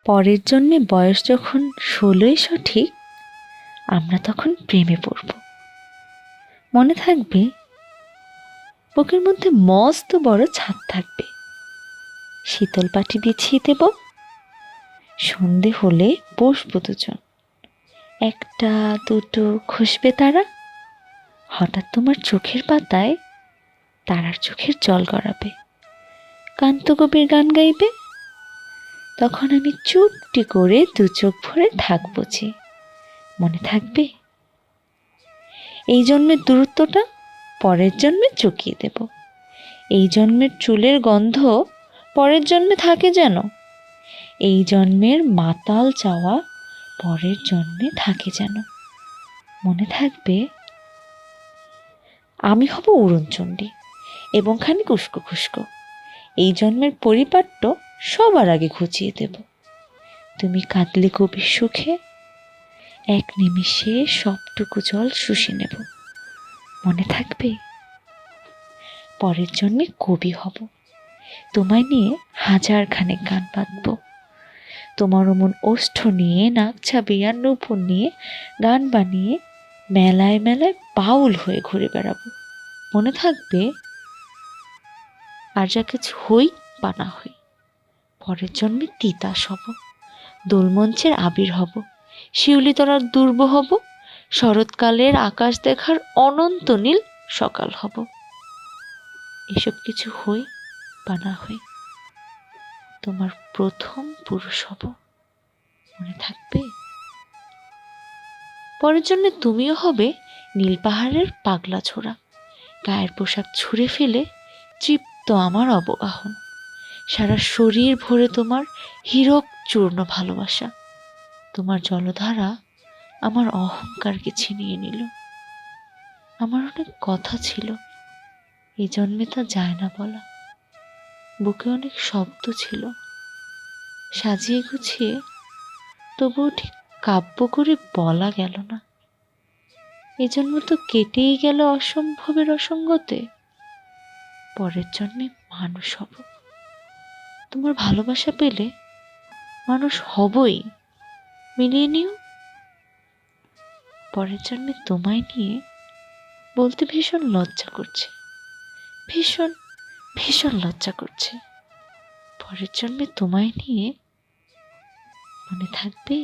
পরের জন্মে বয়স যখন 16ই সঠিক, আমরা তখন প্রেমে পড়ব। মনে থাকবে বুকের মধ্যে মস্ত বড় ছাদ থাকবে, শীতল পাটি বিছিয়ে দেব, সন্ধে হলে বসবো দুজন, একটা দুটো খসবে তারা, হঠাৎ তোমার চোখের পাতায় তারার চোখের জল গড়াবে, কান্তকবির গান গাইবে, তখন আমি চুপটি করে দু চোখ ভরে থাকবো যে। মনে থাকবে? এই জন্মের দূরত্বটা পরের জন্মে চুকিয়ে দেব। এই জন্মের চুলের গন্ধ পরের জন্মে থাকে যেন, এই জন্মের মাতাল চাওয়া পরের জন্মে থাকে যেন। মনে থাকবে? আমি হব অরুণচণ্ডী এবং খানিক উস্কো খুস্কো। এই জন্মের পরিপাট্য সবার আগে ঘুচিয়ে দেব। তুমি কাঁদলে কবির সুখে, এক নিমিষে সবটুকু জল শুষে নেব। মনে থাকবে? পরের জন্মে কবি হব, তোমায় নিয়ে 1000 খানেক গান বাঁধব। তোমার অমন ওষ্ঠ নিয়ে, নাক ছাবি আর নূপুর নিয়ে গান বানিয়ে মেলায় মেলায় বাউল হয়ে ঘুরে বেড়াবো। মনে থাকবে? আর যা কিছু হই বা না হই, পরের জন্মে তিতাস হব, দোলমঞ্চের আবির হব, শিউলি তরার দুর্ব হব, শরৎকালের আকাশ দেখার অনন্ত নীল সকাল হব। এসব কিছু হই বা না হই, তোমার প্রথম পুরুষ হব। মনে থাকবে? পরের জন্য তুমিও হবে নীল পাহাড়ের পাগলা ছোড়া, গায়ের পোশাক ছুঁড়ে ফেলে তৃপ্ত আমার অবগাহন, সারা শরীর ভরে তোমার হীরক চূর্ণ ভালোবাসা। তোমার জলধারা আমার অহংকারকে ছিনিয়ে নিল। আমার অনেক কথা ছিল, এই জন্মে তা যায় না বলা। বুকে অনেক শব্দ ছিল, সাজিয়ে গুছিয়ে তবুও ঠিক কাব্য করে বলা গেল না। এই জন্ম তো কেটেই গেল অসম্ভবের অসঙ্গতে। পরের জন্মে মানুষ হব, তোমার ভালোবাসা পেলে মানুষ হবই, মিলিয়ে নিও। পরের জন্মে তোমায় নিয়ে বলতে ভীষণ লজ্জা করছে, ভীষণ ভীষণ লজ্জা করছে। পরের জন্মে তোমায় নিয়ে, মনে থাকবে?